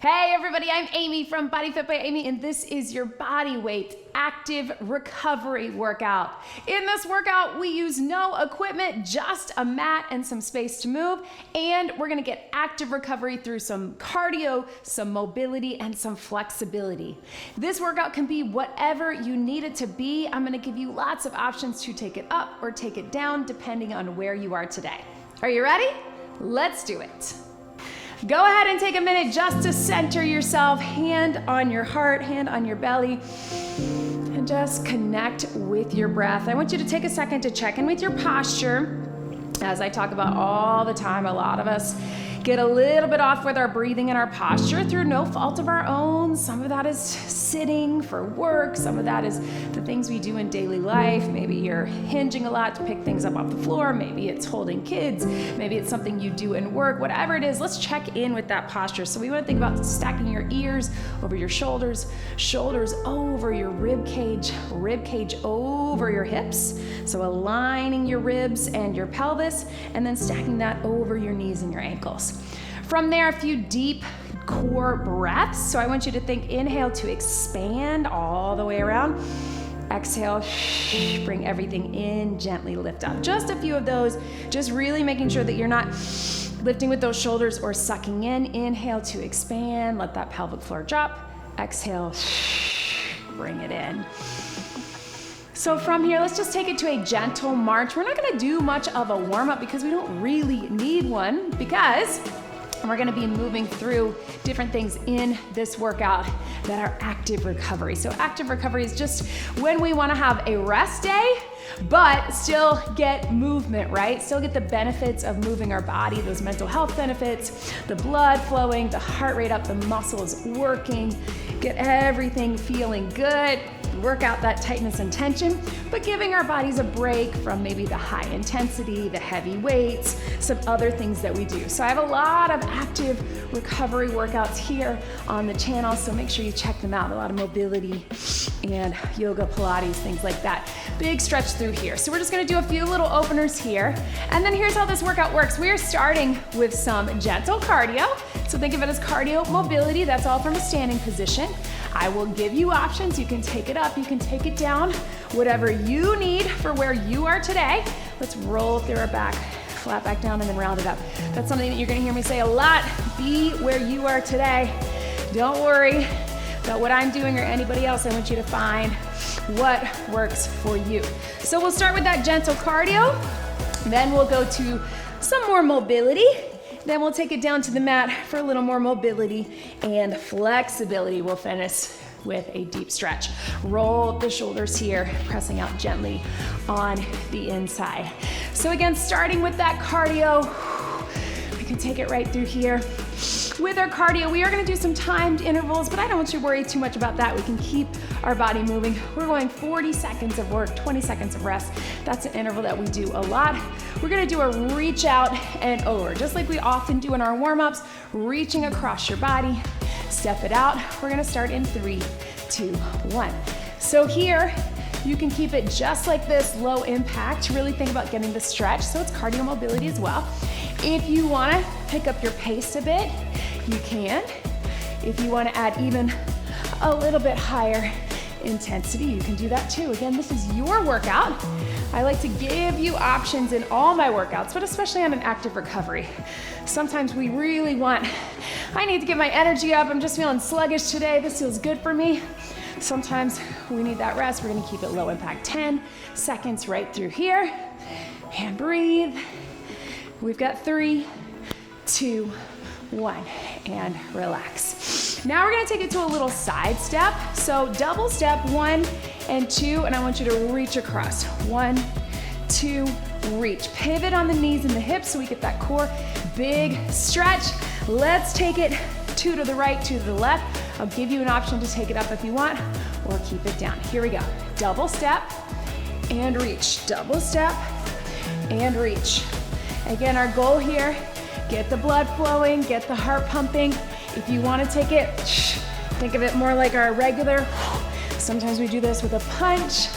Hey everybody, I'm Amy from BodyFit by Amy, and this is your body weight active recovery workout. In this workout, we use no equipment, just a mat and some space to move, and we're gonna get active recovery through some cardio, some mobility, and some flexibility. This workout can be whatever you need it to be. I'm gonna give you lots of options to take it up or take it down, depending on where you are today. Are you ready? Let's do it. Go ahead and take a minute just to center yourself, hand on your heart, hand on your belly, and just connect with your breath. I want you to take a second to check in with your posture. As I talk about all the time, a lot of us get a little bit off with our breathing and our posture through no fault of our own. Some of that is sitting for work. Some of that is the things we do in daily life. Maybe you're hinging a lot to pick things up off the floor. Maybe it's holding kids. Maybe it's something you do in work. Whatever it is, let's check in with that posture. So we want to think about stacking your ears over your shoulders, shoulders over your rib cage over your hips. So aligning your ribs and your pelvis, and then stacking that over your knees and your ankles. From there, a few deep core breaths. So I want you to think, inhale to expand all the way around. Exhale, bring everything in, gently lift up. Just a few of those, just really making sure that you're not lifting with those shoulders or sucking in. Inhale to expand, let that pelvic floor drop. Exhale, bring it in. So from here, let's just take it to a gentle march. We're not gonna do much of a warm-up because we don't really need one, because we're gonna be moving through different things in this workout that are active recovery. So active recovery is just when we wanna have a rest day, but still get movement, right? Still get the benefits of moving our body, those mental health benefits, the blood flowing, the heart rate up, the muscles working, get everything feeling good. Work out that tightness and tension, but giving our bodies a break from maybe the high intensity, the heavy weights, some other things that we do. So I have a lot of active recovery workouts here on the channel, so make sure you check them out. A lot of mobility and yoga, Pilates, things like that. Big stretch through here. So we're just gonna do a few little openers here. And then here's how this workout works. We are starting with some gentle cardio. So think of it as cardio mobility. That's all from a standing position. I will give you options. You can take it up, you can take it down, whatever you need for where you are today. Let's roll through our back, flat back down, and then round it up. That's something that you're gonna hear me say a lot. Be where you are today. Don't worry about what I'm doing or anybody else. I want you to find what works for you. So we'll start with that gentle cardio, then we'll go to some more mobility. Then we'll take it down to the mat for a little more mobility and flexibility. We'll finish with a deep stretch. Roll the shoulders here, pressing out gently on the inside. So again, starting with that cardio, we can take it right through here. With our cardio, we are gonna do some timed intervals, but I don't want you to worry too much about that. We can keep our body moving. We're going 40 seconds of work, 20 seconds of rest. That's an interval that we do a lot. We're gonna do a reach out and over, just like we often do in our warm-ups, reaching across your body. Step it out. We're gonna start in 3, 2, 1. So here, you can keep it just like this, low impact. Really think about getting the stretch, so it's cardio mobility as well. If you wanna pick up your pace a bit, you can. If you wanna add even a little bit higher intensity, you can do that too. Again, this is your workout. I like to give you options in all my workouts, but especially on an active recovery. Sometimes we really want, I need to get my energy up, I'm just feeling sluggish today, this feels good for me. Sometimes we need that rest. We're gonna keep it low impact. 10 seconds right through here. And breathe. We've got 3, 2, 1, and relax. Now we're gonna take it to a little side step. So double step 1 and 2, and I want you to reach across. 1, 2, reach. Pivot on the knees and the hips so we get that core big stretch. Let's take it 2 to the right, 2 to the left. I'll give you an option to take it up if you want, or keep it down. Here we go. Double step and reach. Double step and reach. Again, our goal here, get the blood flowing, get the heart pumping. If you want to take it, think of it more like our regular. Sometimes we do this with a punch.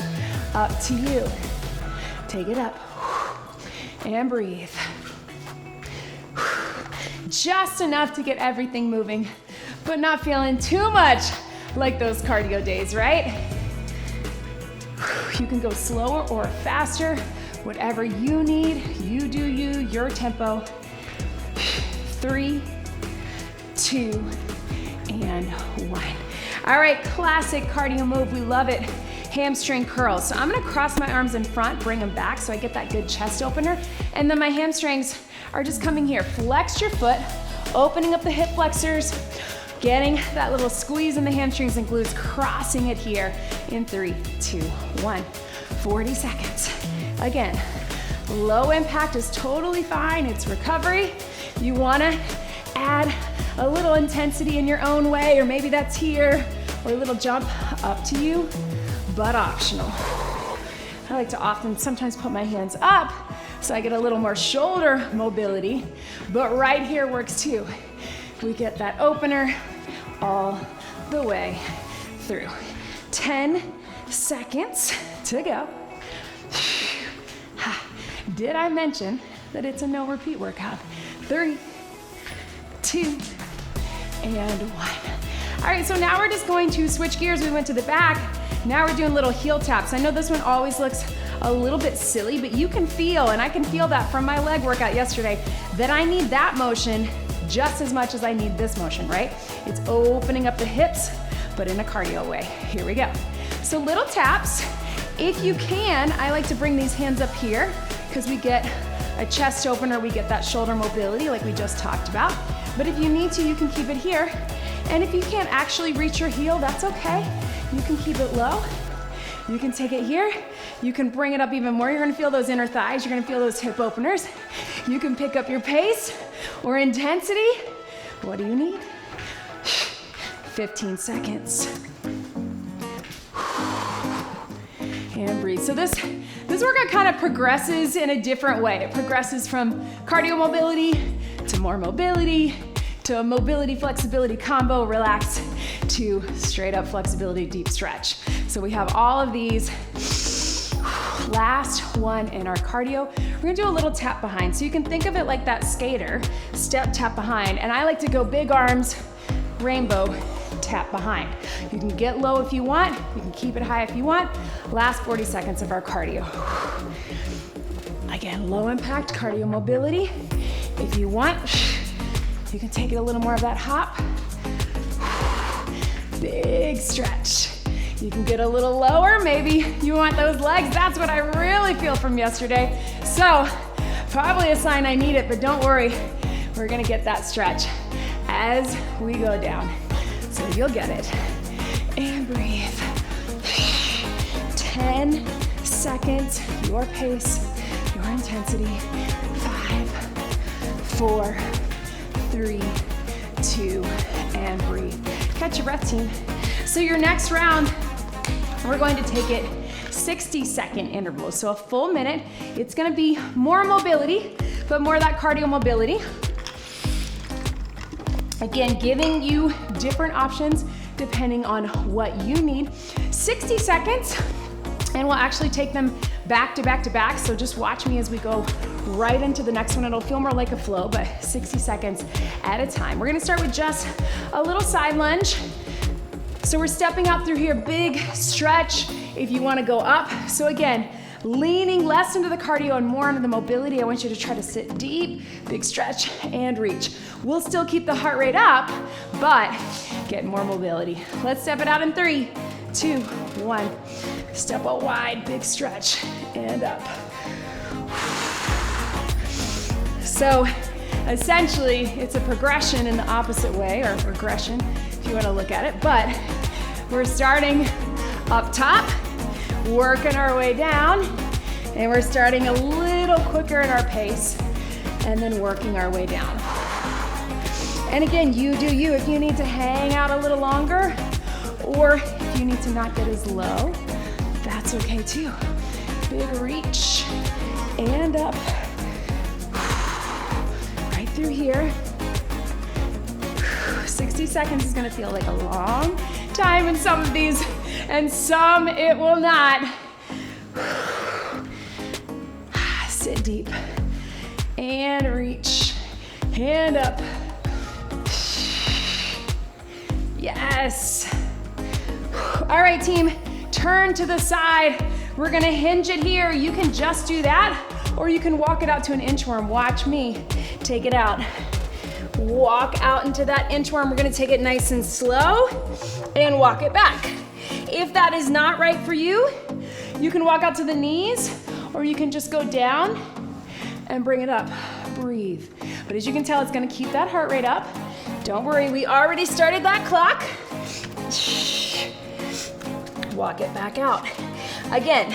Up to you. Take it up and breathe. just enough to get everything moving, but not feeling too much like those cardio days, right? You can go slower or faster, whatever you need. You do you, your tempo. 3, 2, and 1. All right, classic cardio move, we love it. Hamstring curls. So I'm gonna cross my arms in front, bring them back so I get that good chest opener. And then my hamstrings are just coming here. Flex your foot, opening up the hip flexors, getting that little squeeze in the hamstrings and glutes, crossing it here in 3, 2, 1. 40 seconds. Again, low impact is totally fine. It's recovery. You wanna add a little intensity in your own way, or maybe that's here, or a little jump, up to you, but optional. I like to sometimes put my hands up so I get a little more shoulder mobility, but right here works too. We get that opener all the way through. 10 seconds to go. Did I mention that it's a no repeat workout? 3, 2, and 1. All right, so now we're just going to switch gears. We went to the back. Now we're doing little heel taps. I know this one always looks a little bit silly, but you can feel, and I can feel that from my leg workout yesterday, that I need that motion just as much as I need this motion, right? It's opening up the hips, but in a cardio way. Here we go. So little taps. If you can, I like to bring these hands up here because we get a chest opener, we get that shoulder mobility like we just talked about. But if you need to, you can keep it here. And if you can't actually reach your heel, that's okay. You can keep it low. You can take it here. You can bring it up even more. You're gonna feel those inner thighs. You're gonna feel those hip openers. You can pick up your pace or intensity. What do you need? 15 seconds. And breathe. So this workout kind of progresses in a different way. It progresses from cardio mobility to more mobility, to a mobility flexibility combo, relax, to straight up flexibility, deep stretch. So we have all of these. Last one in our cardio. We're gonna do a little tap behind. So you can think of it like that skater, step, tap behind. And I like to go big arms, rainbow, tap behind. You can get low if you want. You can keep it high if you want. Last 40 seconds of our cardio. Again, low impact cardio mobility. If you want, you can take it a little more of that hop. Big stretch. You can get a little lower. Maybe you want those legs. That's what I really feel from yesterday. So probably a sign I need it, but don't worry. We're gonna get that stretch as we go down. So you'll get it. And breathe. 10 seconds, your pace, your intensity. 5, 4, 3, 2, and breathe. Catch your breath, team. So your next round, we're going to take it 60-second intervals. So a full minute. It's gonna be more mobility, but more of that cardio mobility. Again, giving you different options depending on what you need. 60 seconds, and we'll actually take them back to back to back. So just watch me as we go right into the next one. It'll feel more like a flow, but 60 seconds at a time. We're gonna start with just a little side lunge. So we're stepping out through here, big stretch if you wanna go up. So again, leaning less into the cardio and more into the mobility. I want you to try to sit deep, big stretch, and reach. We'll still keep the heart rate up, but get more mobility. Let's step it out in 3, 2, 1. Step out wide, big stretch, and up. So essentially, it's a progression in the opposite way, or regression, if you want to look at it, but we're starting up top, working our way down, and we're starting a little quicker in our pace, and then working our way down. And again, you do you. If you need to hang out a little longer, or if you need to not get as low, that's okay too. Big reach, and up. Right through here. 60 seconds is gonna feel like a long time in some of these, and some it will not. Sit deep, and reach, and up. Yes. All right, team, turn to the side. We're gonna hinge it here. You can just do that, or you can walk it out to an inchworm. Watch me take it out. Walk out into that inchworm. We're gonna take it nice and slow and walk it back. If that is not right for you, you can walk out to the knees, or you can just go down and bring it up. Breathe. But as you can tell, it's gonna keep that heart rate up. Don't worry, we already started that clock. Walk it back out. Again,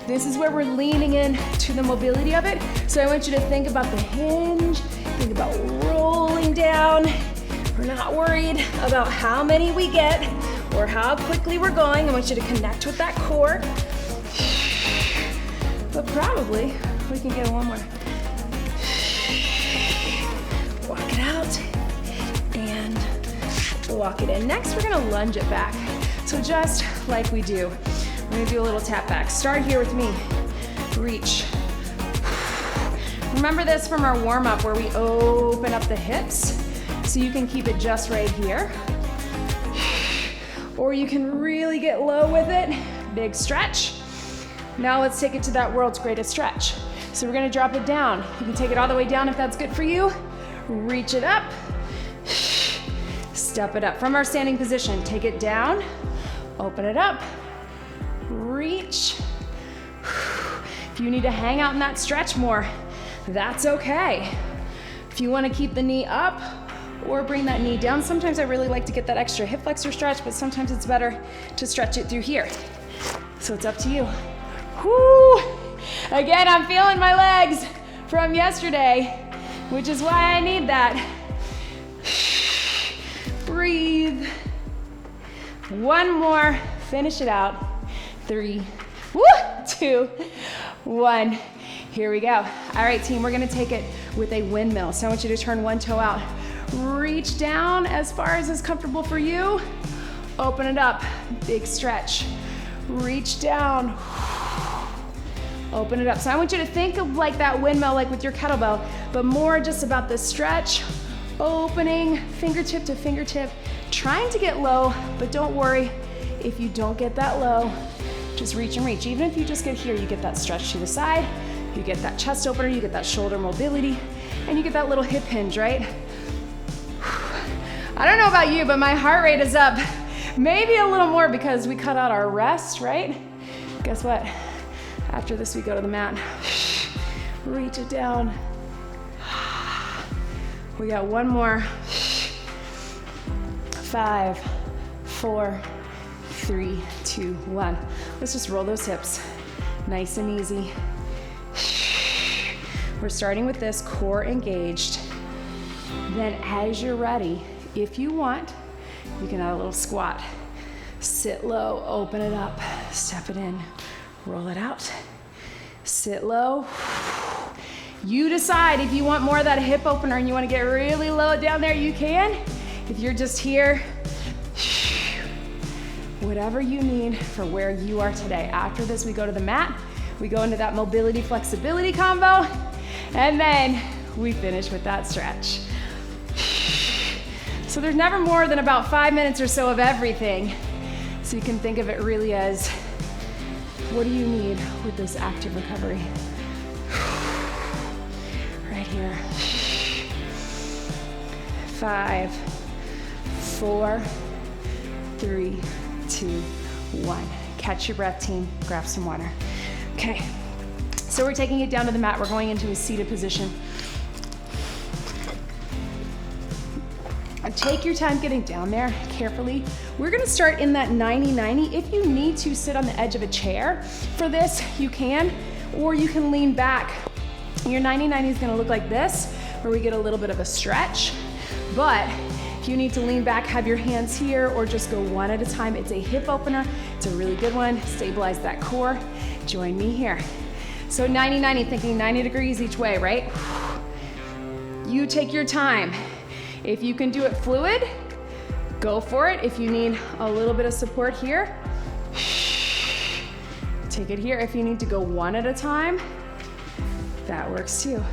this is where we're leaning in to the mobility of it. So I want you to think about the hinge, think about rolling down. We're not worried about how many we get or how quickly we're going. I want you to connect with that core. But probably we can get one more. Walk it out and walk it in. Next, we're gonna lunge it back. So just like we do, we're gonna do a little tap back. Start here with me. Reach. Remember this from our warm up where we open up the hips so you can keep it just right here. Or you can really get low with it. Big stretch. Now let's take it to that world's greatest stretch. So we're gonna drop it down. You can take it all the way down if that's good for you. Reach it up. Step it up from our standing position. Take it down, open it up, reach. If you need to hang out in that stretch more, that's okay. If you want to keep the knee up or bring that knee down, sometimes I really like to get that extra hip flexor stretch, but sometimes it's better to stretch it through here. So it's up to you. Whoo! Again, I'm feeling my legs from yesterday, which is why I need that. Breathe. One more, finish it out. 3, 2, 1. Here we go. All right, team, we're gonna take it with a windmill. So I want you to turn one toe out. Reach down as far as is comfortable for you. Open it up, big stretch. Reach down. Open it up. So I want you to think of like that windmill, like with your kettlebell, but more just about the stretch. Opening, fingertip to fingertip, trying to get low, but don't worry if you don't get that low, just reach and reach. Even if you just get here, you get that stretch to the side, you get that chest opener, you get that shoulder mobility, and you get that little hip hinge, right? I don't know about you, but my heart rate is up. Maybe a little more because we cut out our rest, right? Guess what? After this, we go to the mat. Reach it down. We got one more. 5, 4, 3, 2, 1. Let's just roll those hips. Nice and easy. We're starting with this core engaged. Then as you're ready, if you want, you can add a little squat. Sit low, open it up, step it in, roll it out. Sit low. You decide if you want more of that hip opener and you want to get really low down there, you can. If you're just here, whatever you need for where you are today. After this, we go to the mat. We go into that mobility flexibility combo, and then we finish with that stretch. So there's never more than about 5 minutes or so of everything. So you can think of it really as, what do you need with this active recovery? Right here. 5, 4, 3, 2, 1. Catch your breath, team. Grab some water. Okay, so we're taking it down to the mat. We're going into a seated position. Take your time getting down there carefully. We're gonna start in that 90-90. If you need to sit on the edge of a chair for this, you can, or you can lean back. Your 90-90 is gonna look like this, where we get a little bit of a stretch. But if you need to lean back, have your hands here, or just go one at a time. It's a hip opener. It's a really good one. Stabilize that core. Join me here. So 90-90, thinking 90 degrees each way, right? You take your time. If you can do it fluid, go for it. If you need a little bit of support here, take it here. If you need to go one at a time, that works too.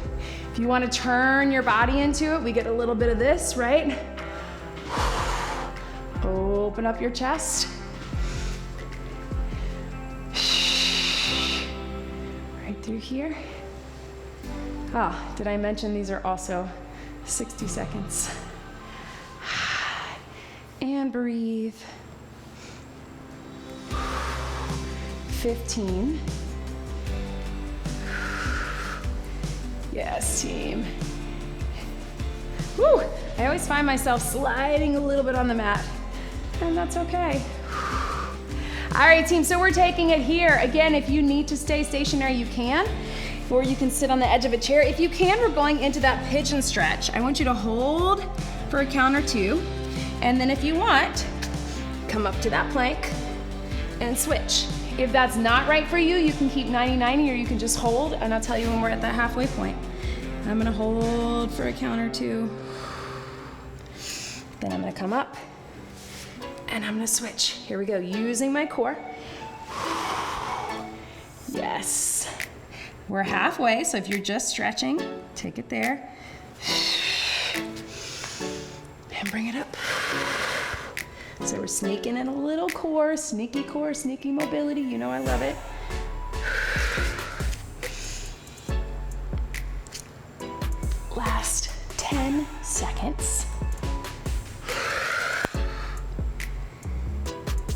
If you want to turn your body into it, we get a little bit of this, right? Open up your chest. Right through here. Did I mention these are also 60 seconds? And breathe. 15. Yes, team. Woo! I always find myself sliding a little bit on the mat, and that's okay. All right, team, so we're taking it here. Again, if you need to stay stationary, you can, or you can sit on the edge of a chair. If you can, we're going into that pigeon stretch. I want you to hold for a count or two, and then if you want, come up to that plank and switch. If that's not right for you, you can keep 90-90, or you can just hold, and I'll tell you when we're at that halfway point. I'm gonna hold for a count or two. Then I'm gonna come up, and I'm gonna switch. Here we go, using my core. Yes. We're halfway, so if you're just stretching, take it there. And bring it up. So we're sneaking in a little core, sneaky mobility. You know I love it. Last 10 seconds.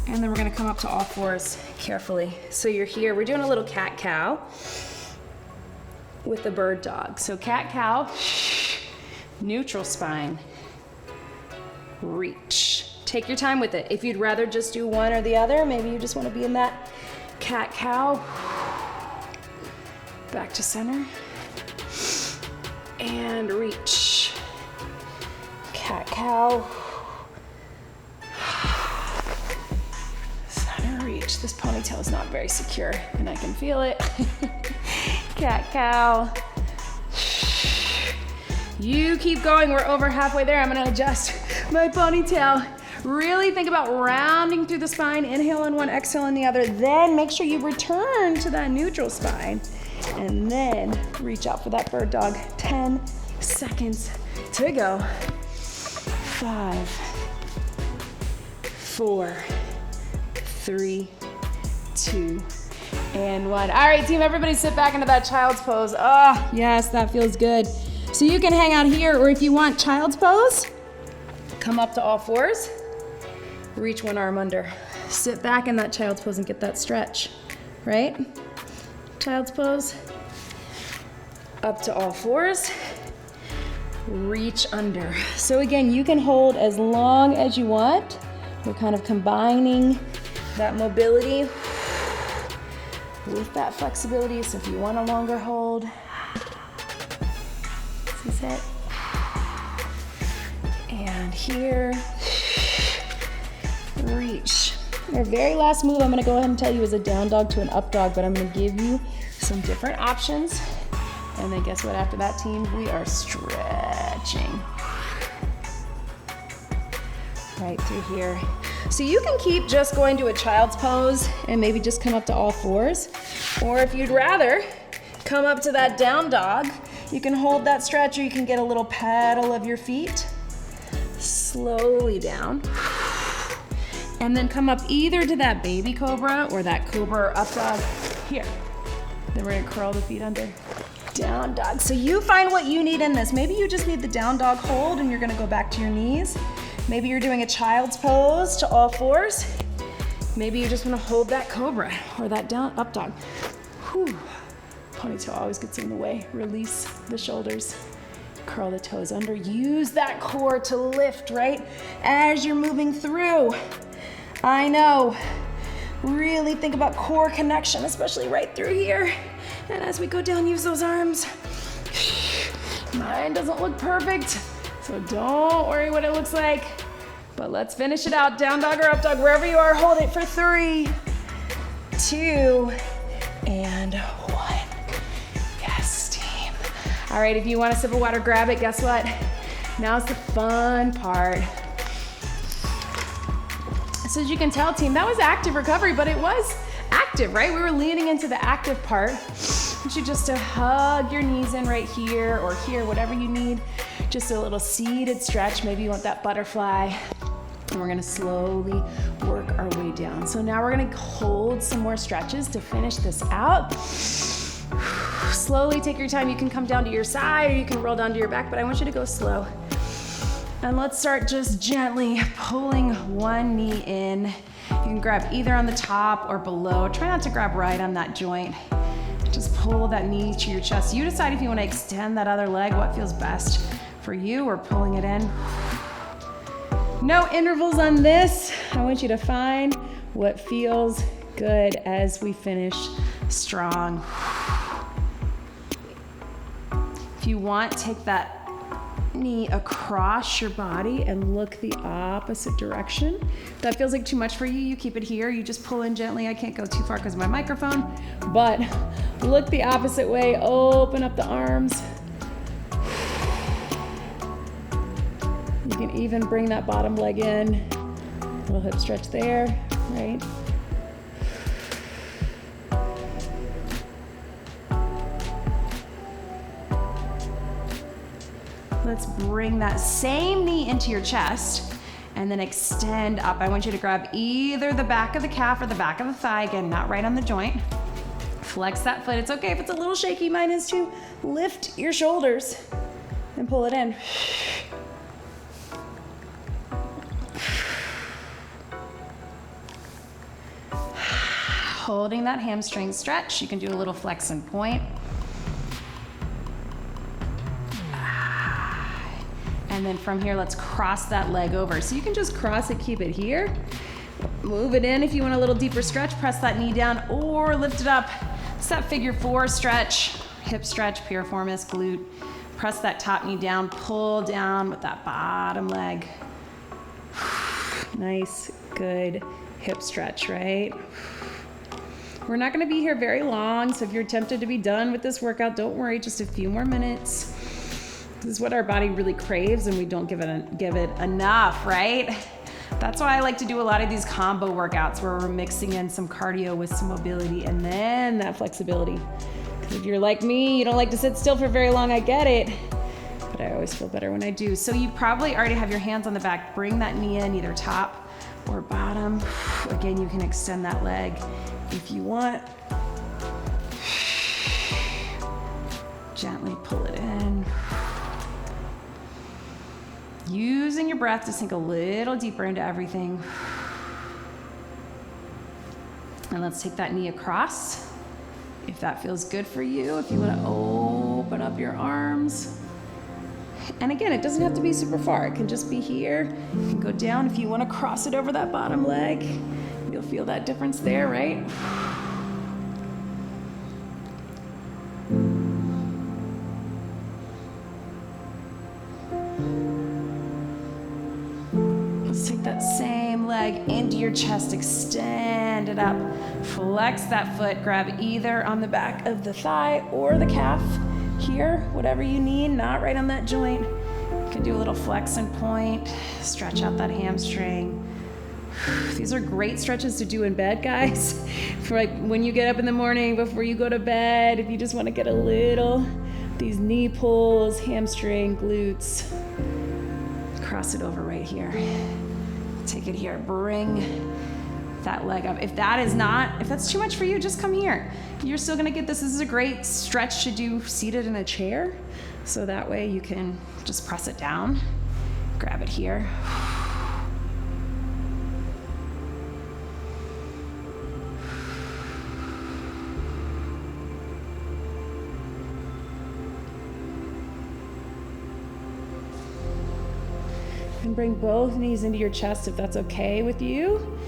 And then we're gonna come up to all fours carefully. So you're here, we're doing a little cat-cow with the bird dog. So cat-cow, neutral spine, reach. Take your time with it. If you'd rather just do one or the other, maybe you just wanna be in that cat-cow. Back to center. And reach. Cat-cow. Center reach. This ponytail is not very secure, and I can feel it. Cat-cow. You keep going, we're over halfway there. I'm gonna adjust my ponytail. Really think about rounding through the spine. Inhale on one, exhale on the other. Then make sure you return to that neutral spine. And then reach out for that bird dog. 10 seconds to go. 5, 4, 3, 2, and 1. All right, team, everybody sit back into that child's pose. Oh, yes, that feels good. So you can hang out here, or if you want child's pose, come up to all fours, reach one arm under. Sit back in that child's pose and get that stretch, right? Child's pose, up to all fours, reach under. So again, you can hold as long as you want. We're kind of combining that mobility with that flexibility. So if you want a longer hold, this is it. And here, reach. Our very last move I'm gonna go ahead and tell you is a down dog to an up dog, but I'm gonna give you some different options. And then guess what, after that, team, we are stretching. Right through here. So you can keep just going to a child's pose and maybe just come up to all fours. Or if you'd rather come up to that down dog, you can hold that stretch, or you can get a little paddle of your feet. Slowly down. And then come up either to that baby cobra or that cobra or up dog here. Then we're gonna curl the feet under. Down dog. So you find what you need in this. Maybe you just need the down dog hold and you're gonna go back to your knees. Maybe you're doing a child's pose to all fours. Maybe you just wanna hold that cobra or that down up dog. Whew. Ponytail always gets in the way. Release the shoulders. Curl the toes under. Use that core to lift, right? As you're moving through. I know. Really think about core connection, especially right through here. And as we go down, use those arms. Mine doesn't look perfect, so don't worry what it looks like. But let's finish it out. Down dog or up dog, wherever you are, hold it for 3, 2, and 1. Yes, team. All right, if you want a sip of water, grab it. Guess what? Now's the fun part. So as you can tell, team, that was active recovery, but it was active, right? We were leaning into the active part. I want you just to hug your knees in right here or here, whatever you need. Just a little seated stretch. Maybe you want that butterfly. And we're gonna slowly work our way down. So now we're gonna hold some more stretches to finish this out. Slowly take your time. You can come down to your side or you can roll down to your back, but I want you to go slow. And let's start just gently pulling one knee in. You can grab either on the top or below. Try not to grab right on that joint. Just pull that knee to your chest. You decide if you want to extend that other leg, what feels best for you, or pulling it in. No intervals on this. I want you to find what feels good as we finish strong. If you want, take that knee across your body and look the opposite direction. If that feels like too much for you, you keep it here. You just pull in gently. I can't go too far because of my microphone, but look the opposite way. Open up the arms. You can even bring that bottom leg in. A little hip stretch there, right? Let's bring that same knee into your chest and then extend up. I want you to grab either the back of the calf or the back of the thigh, again, not right on the joint. Flex that foot. It's okay if it's a little shaky. Mine is too. Lift your shoulders and pull it in. Holding that hamstring stretch. You can do a little flex and point. And then from here, let's cross that leg over. So you can just cross it, keep it here. Move it in if you want a little deeper stretch, press that knee down or lift it up. It's that figure four stretch, hip stretch, piriformis, glute. Press that top knee down, pull down with that bottom leg. Nice, good hip stretch, right? We're not gonna be here very long, so if you're tempted to be done with this workout, don't worry, just a few more minutes. This is what our body really craves and we don't give it enough, right? That's why I like to do a lot of these combo workouts where we're mixing in some cardio with some mobility and then that flexibility. Because if you're like me, you don't like to sit still for very long, I get it. But I always feel better when I do. So you probably already have your hands on the back. Bring that knee in, either top or bottom. Again, you can extend that leg if you want. Gently pull it in. Using your breath to sink a little deeper into everything. And let's take that knee across. If that feels good for you, if you want to open up your arms. And again, it doesn't have to be super far. It can just be here. You can go down. If you want to cross it over that bottom leg, you'll feel that difference there, right? Let's take that same leg into your chest, extend it up, flex that foot, grab either on the back of the thigh or the calf here, whatever you need, not right on that joint. You can do a little flex and point, stretch out that hamstring. These are great stretches to do in bed, guys. For like when you get up in the morning before you go to bed, if you just want to get a little, these knee pulls, hamstring, glutes. Cross it over right here. Take it here, bring that leg up. If that's too much for you, just come here. You're still gonna get this. This is a great stretch to do seated in a chair. So that way you can just press it down, grab it here. And bring both knees into your chest if that's okay with you.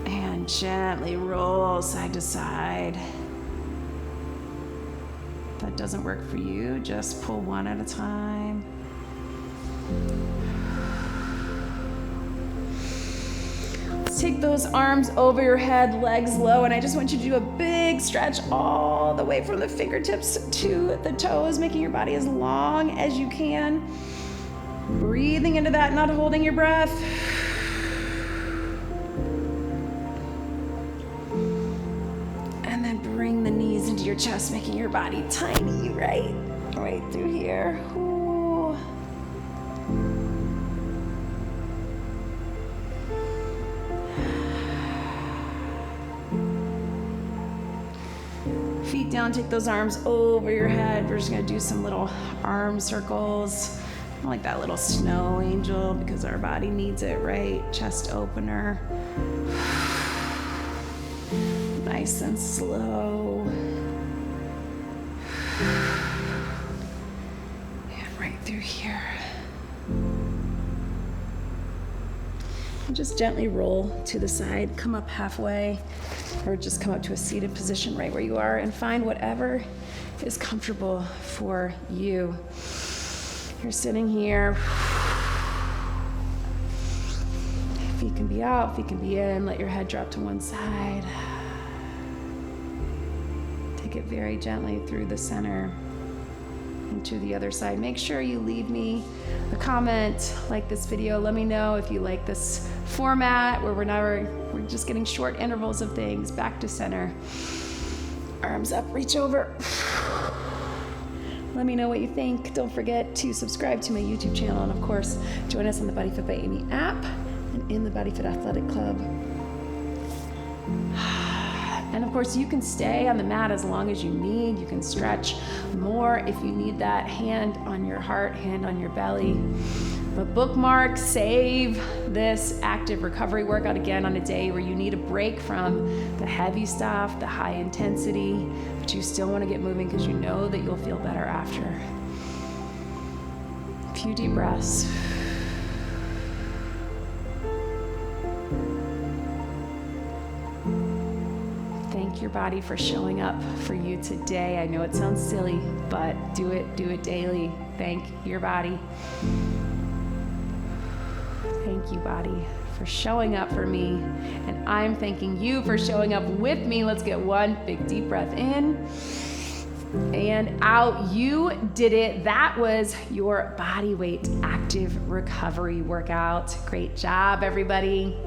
And gently roll side to side. If that doesn't work for you, just pull one at a time. Let's take those arms over your head, legs low, and I just want you to do a big stretch all the way from the fingertips to the toes, making your body as long as you can. Breathing into that, not holding your breath. And then bring the knees into your chest, making your body tiny, right? Right through here. Ooh. Feet down, take those arms over your head. We're just gonna do some little arm circles. I like that little snow angel because our body needs it, right? Chest opener. Nice and slow. And right through here. And just gently roll to the side, come up halfway, or just come up to a seated position right where you are and find whatever is comfortable for you. You're sitting here. Feet can be out, feet can be in. Let your head drop to one side. Take it very gently through the center and to the other side. Make sure you leave me a comment, like this video. Let me know if you like this format where we're just getting short intervals of things. Back to center. Arms up, reach over. Let me know what you think. Don't forget to subscribe to my YouTube channel, and of course, join us on the BodyFit by Amy app and in the BodyFit Athletic Club. And of course, you can stay on the mat as long as you need. You can stretch more if you need that. Hand on your heart, hand on your belly. But bookmark, save this active recovery workout again on a day where you need a break from the heavy stuff, the high intensity, but you still want to get moving because you know that you'll feel better after. A few deep breaths. Thank your body for showing up for you today. I know it sounds silly, but do it daily. Thank your body. Thank you, body, for showing up for me. And I'm thanking you for showing up with me. Let's get one big deep breath in and out. You did it. That was your body weight active recovery workout. Great job, everybody.